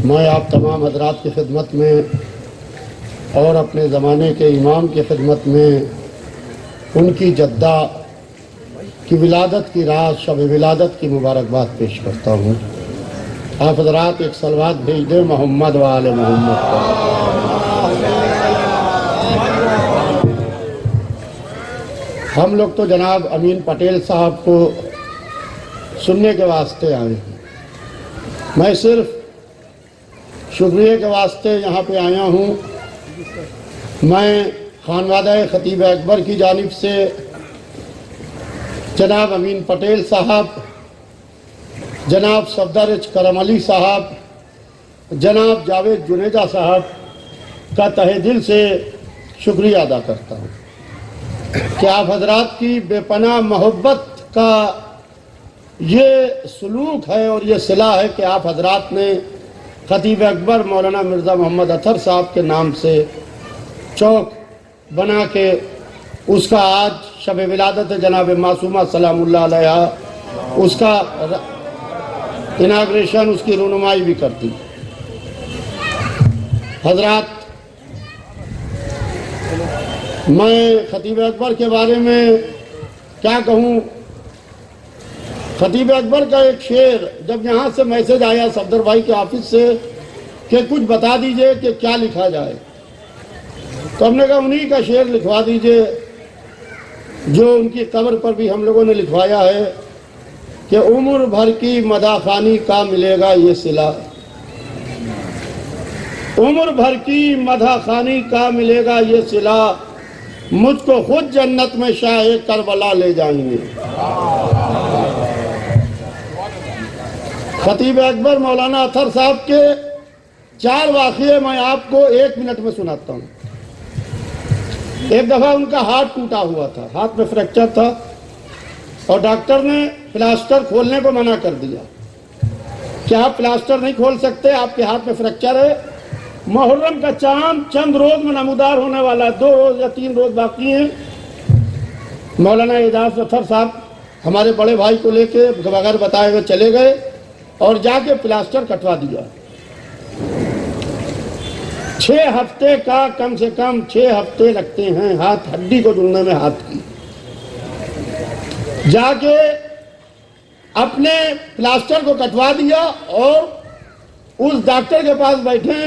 میں آپ تمام حضرات کی خدمت میں اور اپنے زمانے کے امام کی خدمت میں ان کی جدہ کی ولادت کی رات شب ولادت کی مبارکباد پیش کرتا ہوں۔ آپ حضرات ایک صلوات بھیج دیں محمد و آل محمد کو۔ ہم لوگ تو جناب امین پٹیل صاحب کو سننے کے واسطے آئے ہیں، میں صرف شکریہ کے واسطے یہاں پہ آیا ہوں۔ میں خانوادہ خطیب اکبر کی جانب سے جناب امین پٹیل صاحب، جناب صفدر کرم علی صاحب، جناب جاوید جنیجا صاحب کا تہہ دل سے شکریہ ادا کرتا ہوں کہ آپ حضرات کی بے پناہ محبت کا یہ سلوک ہے اور یہ صلہ ہے کہ آپ حضرات نے خطیب اکبر مولانا مرزا محمد اطہر صاحب کے نام سے چوک بنا کے اس کا آج شب ولادت جناب معصومہ سلام اللہ علیہ اس کا اناگریشن، اس کی رونمائی بھی کرتی۔ حضرات، میں خطیب اکبر کے بارے میں کیا کہوں؟ خطیب اکبر کا ایک شعر جب یہاں سے میسج آیا صفدر بھائی کے آفس سے کہ کچھ بتا دیجئے کہ کیا لکھا جائے، تو ہم نے کہا انہی کا شعر لکھوا دیجئے جو ان کی قبر پر بھی ہم لوگوں نے لکھوایا ہے کہ عمر بھر کی مداح خوانی کا ملے گا یہ صلہ، عمر بھر کی مداح خوانی کا ملے گا یہ صلہ، مجھ کو خود جنت میں شاہ کربلا لے جائیں گے۔ خطیب اکبر مولانا اطہر صاحب کے 4 واقعے میں آپ کو 1 منٹ میں سناتا ہوں۔ ایک دفعہ ان کا ہاتھ ٹوٹا ہوا تھا، ہاتھ میں فریکچر تھا اور ڈاکٹر نے پلاسٹر کھولنے کو منع کر دیا کہ آپ پلاسٹر نہیں کھول سکتے، آپ کے ہاتھ میں فریکچر ہے، محرم کا چاند چند روز میں نمودار ہونے والا ہے، 2 روز یا 3 روز باقی ہیں۔ مولانا اعجاز اطہر صاحب ہمارے بڑے بھائی کو لے کے بغیر بتائے ہوئے چلے گئے اور جا کے پلاسٹر کٹوا دیا۔ 6 ہفتے کا کم سے کم 6 ہفتے لگتے ہیں ہاتھ ہڈی کو جڑنے میں، ہاتھ کی۔ جا کے اپنے پلاسٹر کو کٹوا دیا اور اس ڈاکٹر کے پاس بیٹھے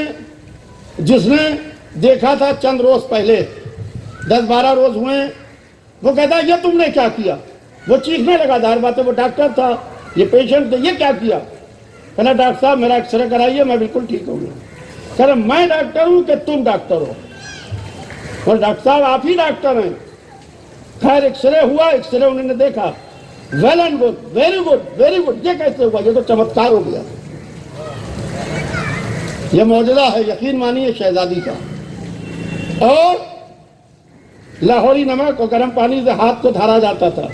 جس نے دیکھا تھا چند روز پہلے، 10-12 روز ہوئے۔ وہ کہتا ہے یہ تم نے کیا کیا؟ وہ چیخنے لگا، ظاہر بات ہے وہ ڈاکٹر تھا، یہ پیشنٹ تھا، یہ کیا کیا؟ کہنا ڈاکٹر صاحب میرا ایکس رے کرائیے، میں بالکل ٹھیک ہوں گا۔ کہنا میں ڈاکٹر ہوں کہ تم ڈاکٹر ہو؟ اور ڈاکٹر صاحب آپ ہی ڈاکٹر ہیں۔ خیر ایکس رے ہوا، ایکس رے انہوں نے دیکھا، well and good, very good, very good. یہ کیسے ہوا؟ یہ تو چمتکار ہو گیا، یہ معجزہ ہے، یقین مانیے شہزادی کا۔ اور لاہوری نمک اور گرم پانی سے ہاتھ کو دھارا جاتا تھا۔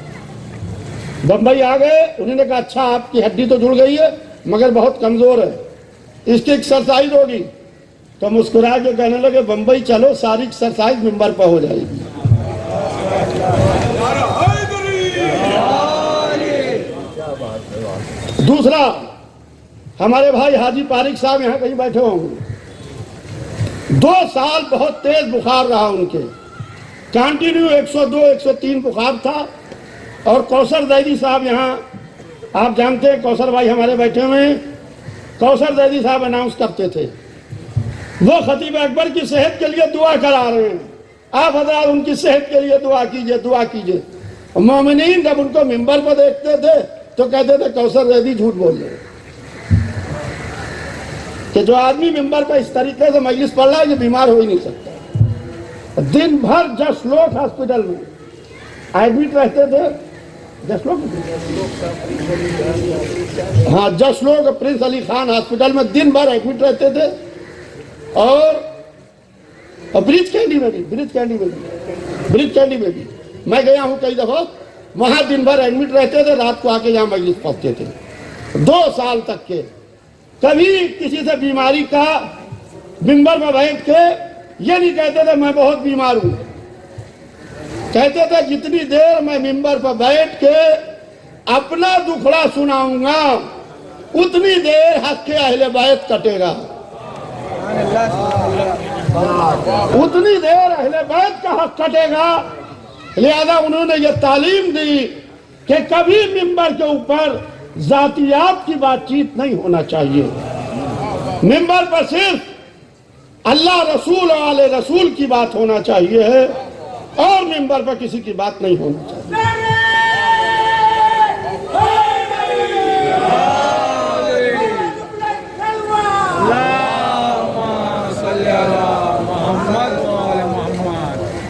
بمبئی آ گئے، انہوں نے کہا اچھا آپ کی ہڈی تو جڑ گئی ہے مگر بہت کمزور ہے، اس کی ایکسرسائز ہوگی۔ تو مسکرا کے کہنے لگے بمبئی چلو، ساری ایکسرسائز ممبر پہ ہو جائے گی۔ دوسرا، ہمارے بھائی حاجی پارک صاحب یہاں کہیں بیٹھے ہوں گے، 2 سال بہت تیز بخار رہا ان کے، کانٹینیو 102 103 بخار تھا۔ اور کوثر زیدی صاحب یہاں آپ جانتے ہیں، کوثر بھائی ہمارے بیٹھے ہوئے ہیں، کوثر زیدی صاحب اناؤنس کرتے تھے وہ خطیب اکبر کی صحت کے لیے دعا کرا رہے ہیں، آپ حضرات ان کی صحت کے لیے دعا کیجئے، دعا کیجئے۔ مومنین جب ان کو ممبر پر دیکھتے تھے تو کہتے تھے کوثر زیدی جھوٹ بول رہے ہیں، کہ جو آدمی ممبر پہ اس طریقے سے مجلس پڑھ رہا ہے یہ بیمار ہو ہی نہیں سکتا۔ دن بھر جس لوگ ہاسپٹل میں ایڈمٹ رہتے تھے، جس لوگ پرنس علی خان ہاسپٹل میں دن بھر ایڈمٹ رہتے تھے، اور برج کینڈی میں بھی میں گیا ہوں کئی دفعہ، وہاں دن بھر ایڈمٹ رہتے تھے، رات کو آ کے یہاں مجلس پہنچتے تھے۔ 2 سال تک کے کبھی کسی سے بیماری کا ممبر میں بیٹھ کے یہ نہیں کہتے تھے میں بہت بیمار ہوں، کہتے تھے جتنی دیر میں ممبر پر بیٹھ کے اپنا دکھڑا سناؤں گا اتنی دیر حق کے اہل بیت کٹے گا۔ اتنی دیر اہل بیت کا حق کٹے گا. لہذا انہوں نے یہ تعلیم دی کہ کبھی ممبر کے اوپر ذاتیات کی بات چیت نہیں ہونا چاہیے. ممبر پر صرف اللہ رسول اور آل رسول کی بات ہونا چاہیے اور ممبر پر کسی کی بات نہیں ہونا چاہیے.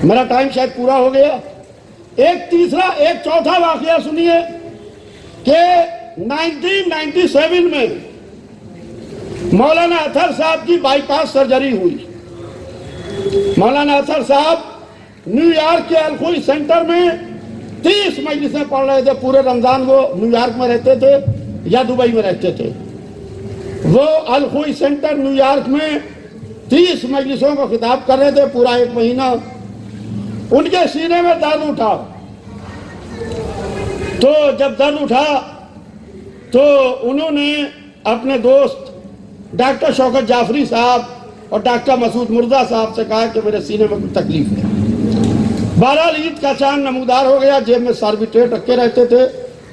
میرا ٹائم شاید پورا ہو گیا. ایک چوتھا واقعہ سنیے کہ 1997 میں مولانا اطہر صاحب کی بائی پاس سرجری ہوئی. مولانا اطہر صاحب نیو یارک کے الخوئی سینٹر میں 30 مجلسیں پڑھ رہے تھے. پورے رمضان وہ نیو یارک میں رہتے تھے یا دبئی میں رہتے تھے. وہ الخوئی سینٹر نیو یارک میں 30 مجلسوں کو خطاب کر رہے تھے پورا 1 مہینہ. ان کے سینے میں درد اٹھا. تو جب درد اٹھا تو انہوں نے اپنے دوست ڈاکٹر شوکت جعفری صاحب اور ڈاکٹر مسعود مرزا صاحب سے کہا کہ میرے سینے میں کچھ تکلیف ہے. بہرحال عید کا چاند نمودار ہو گیا. جیب میں ساربیٹریٹ رکھے رہتے تھے,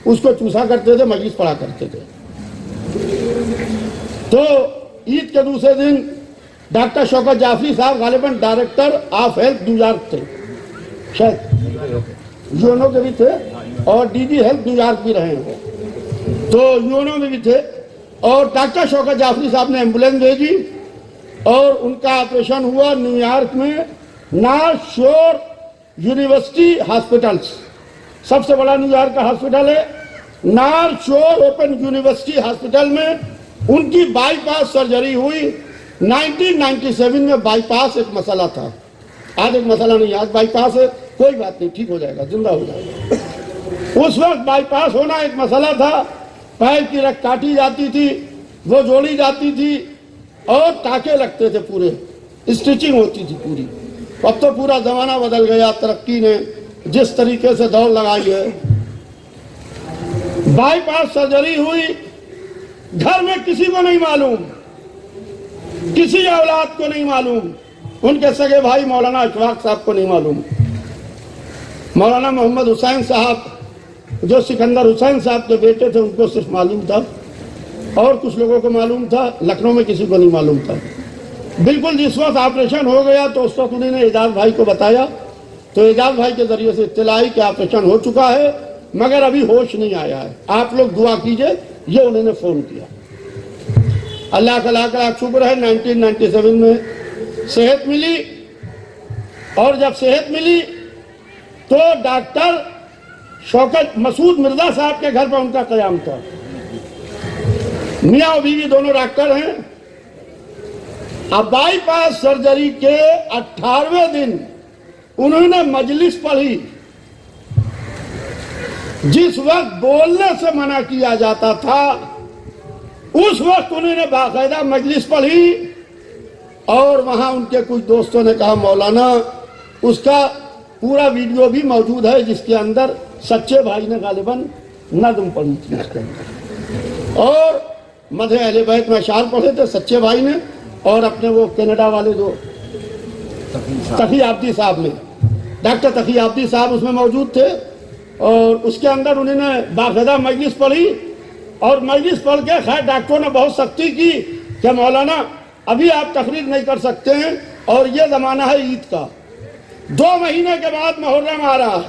اس کو چوسا کرتے تھے, مجلس پڑھا کرتے تھے. تو عید کے دوسرے دن ڈاکٹر شوکت جعفری صاحب غالباً director of health New York تھے, شاید یونو کے بھی تھے اور D G health New York بھی رہے ہیں, تو یونو میں بھی تھے. اور ڈاکٹر شوکت جعفری صاحب نے ایمبولینس بھیجی اور ان کا آپریشن ہوا نیو یارک میں نارتھ شور یونیورسٹی ہاسپٹلس. سب سے بڑا نیو یارک کا ہاسپٹل ہے نارتھ شور اوپن یونیورسٹی ہاسپٹل میں. ان کی بائی پاس سرجری ہوئی. 1997 میں بائی پاس ایک مسئلہ تھا, آج ایک مسئلہ نہیں, آج بائی پاس ہے, کوئی بات نہیں, ٹھیک ہو جائے گا, زندہ ہو جائے گا. اس وقت بائی پاس ہونا ایک مسئلہ تھا. پیر کی رگ کاٹی جاتی تھی, وہ جوڑی جاتی تھی اور ٹانکے لگتے تھے, پورے اسٹیچنگ ہوتی تھی پوری. اب تو پورا زمانہ بدل گیا, ترقی نے جس طریقے سے دوڑ لگائی ہے. بائی پاس سرجری ہوئی, گھر میں کسی کو نہیں معلوم, کسی اولاد کو نہیں معلوم, ان کے سگے بھائی مولانا اشفاق صاحب کو نہیں معلوم. مولانا محمد حسین صاحب جو سکندر حسین صاحب کے بیٹے تھے ان کو صرف معلوم تھا اور کچھ لوگوں کو معلوم تھا, لکھنؤ میں کسی کو نہیں معلوم تھا. بالکل جس وقت آپریشن ہو گیا تو اس وقت انہوں نے اعجاز بھائی کو بتایا, تو اعجاز بھائی کے ذریعے سے اطلاع آئی کہ آپریشن ہو چکا ہے مگر ابھی ہوش نہیں آیا ہے, آپ لوگ دعا کیجئے. یہ انہوں نے فون کیا. اللہ کا لاکھ لاکھ شکر ہے 1997 میں صحت ملی, اور جب صحت ملی تو ڈاکٹر شوکت مسعود مرزا صاحب کے گھر پر ان کا قیام تھا. میاں و بیوی دونوں ڈاکٹر ہیں. اب بائی پاس سرجری کے 18ویں دن انہوں نے مجلس پڑھی. جس وقت بولنے سے منع کیا جاتا تھا اس وقت انہوں نے باقاعدہ مجلس پڑھی, اور وہاں ان کے کچھ دوستوں نے کہا مولانا, اس کا پورا ویڈیو بھی موجود ہے جس کے اندر سچے بھائی نے غالباً نظم پڑھی تھی اس کے اندر, اور مدح اہل بیت میں اشعار پڑھے تھے سچے بھائی نے, اور اپنے وہ کینیڈا والے جو تقی عابدی صاحب نے, ڈاکٹر تقی عابدی صاحب اس میں موجود تھے. اور اس کے اندر انہوں نے باقاعدہ مجلس پڑھی, اور مجلس پڑھ کے خیر ڈاکٹروں نے بہت سختی کی کہ مولانا ابھی آپ تقریر نہیں کر سکتے ہیں, اور یہ زمانہ ہے عید کا, 2 مہینے کے بعد محرم آ رہا ہے,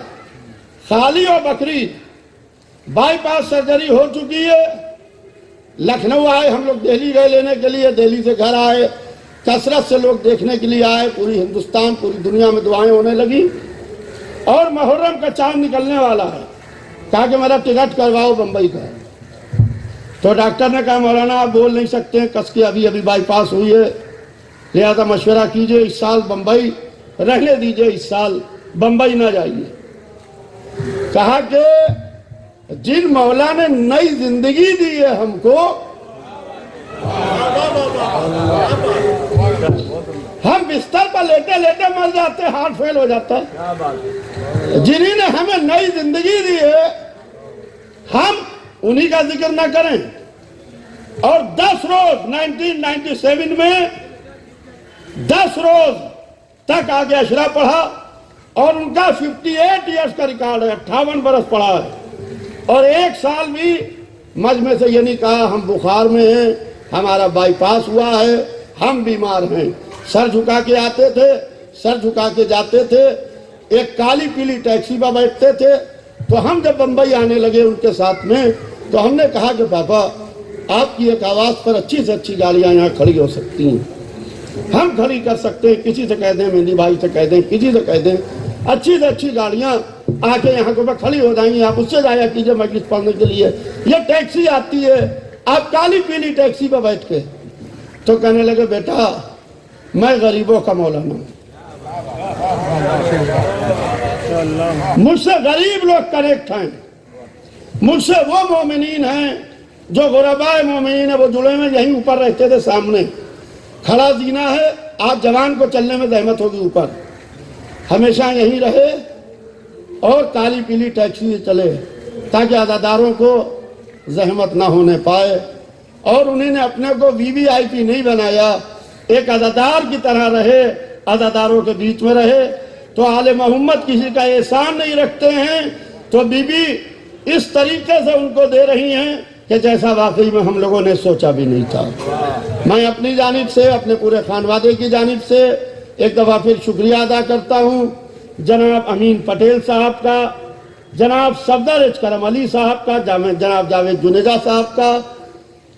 خالی اور بقرعید. بائی پاس سرجری ہو چکی ہے. لکھنؤ آئے ہم لوگ, دہلی گئے لینے کے لیے, دہلی سے گھر آئے, کثرت سے لوگ دیکھنے کے لیے آئے, پوری ہندوستان پوری دنیا میں دعائیں ہونے لگی, اور محرم کا چاند نکلنے والا ہے. کہا کہ میرا ٹکٹ کرواؤ بمبئی کا. تو ڈاکٹر نے کہا مولانا آپ بول نہیں سکتے ہیں, کس کے ابھی بائی پاس ہوئی ہے, لہذا مشورہ کیجئے, اس سال بمبئی رہنے دیجئے, اس سال بمبئی نہ جائیے. کہا کہ جن مولا نے نئی زندگی دی ہے ہم کو, ہم بستر پر لیٹے لیٹے مر جاتے, ہارٹ فیل ہو جاتا ہے. جنہوں نے ہمیں نئی زندگی دی ہے ہم انہی کا ذکر نہ کریں. اور 10 روز 1997 میں 10 روز تک آگے اشرا پڑھا اور ان کا 58 ایئرس کا ریکارڈ ہے، 58 برس پڑھا ہے، اور 1 سال بھی مجمع سے یہ نہیں کہا ہم بخار میں ہیں، ہمارا بائی پاس ہوا ہے، ہم بیمار ہیں۔ سر جھکا کے آتے تھے، سر جھکا کے جاتے تھے، ایک کالی پیلی ٹیکسی پر بیٹھتے تھے۔ تو ہم جب بمبئی آنے لگے ان کے ساتھ میں تو ہم نے کہا کہ پاپا آپ کی ایک آواز پر اچھی سے اچھی گاڑیاں یہاں کھڑی ہو سکتی ہیں، ہم کھڑی کر سکتے ہیں، کسی سے کہہ دیں، مہندی بھائی سے کہہ دیں، کسی سے کہہ دیں، اچھی سے اچھی گاڑیاں آ کے یہاں کو کھڑی ہو جائیں گی، آپ اس سے جایا کیجئے مجلس پڑھنے کے لیے، یہ ٹیکسی آتی ہے، آپ کالی پیلی ٹیکسی پہ بیٹھ کے۔ تو کہنے لگے بیٹا میں غریبوں کا مولانا ہوں، مجھ سے غریب لوگ کنیکٹ ہیں، مجھ سے وہ مومنین ہیں جو غرباء مومنین ہیں، وہ جڑے میں یہیں اوپر رہتے تھے، سامنے کھڑا زینہ ہے، آج جوان کو چلنے میں زحمت ہوگی، اوپر ہمیشہ یہیں رہے اور کالی پیلی ٹیکسی سے چلے تاکہ عزاداروں کو زحمت نہ ہونے پائے، اور انہیں نے اپنے کو وی وی آئی پی نہیں بنایا، ایک عزادار کی طرح رہے، عزاداروں کے بیچ میں رہے۔ تو آل محمد کسی کا احسان نہیں رکھتے ہیں تو بی بی اس طریقے سے ان کو دے رہی ہیں کہ جیسا واقعی میں ہم لوگوں نے سوچا بھی نہیں تھا۔ میں اپنی جانب سے، اپنے پورے خانوادے کی جانب سے ایک دفعہ پھر شکریہ ادا کرتا ہوں جناب امین پٹیل صاحب کا، جناب صفدر ایچ کرم علی صاحب کا، جناب جاوید جنیجا صاحب کا،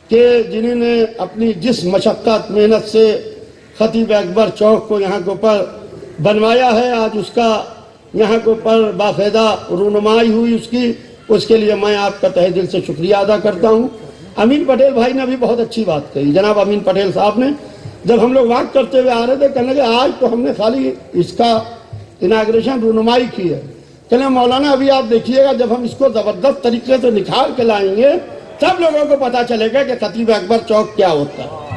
کہ جنہوں نے اپنی جس مشقت محنت سے خطیب اکبر چوک کو یہاں کے اوپر بنوایا ہے، آج اس کا یہاں کے اوپر باقاعدہ رونمائی ہوئی اس کے لیے میں آپ کا تہہ دل سے شکریہ ادا کرتا ہوں۔ امین پٹیل بھائی نے بھی بہت اچھی بات کہی، جناب امین پٹیل صاحب نے، جب ہم لوگ واک کرتے ہوئے آ رہے تھے کہنے لگے آج تو ہم نے خالی اس کا اناگریشن رونمائی کی ہے، کہنے مولانا ابھی آپ دیکھیے گا جب ہم اس کو زبردست طریقے سے نکھار کے لائیں گے تب لوگوں کو پتا چلے گا کہ خطیب اکبر چوک کیا ہوتا ہے۔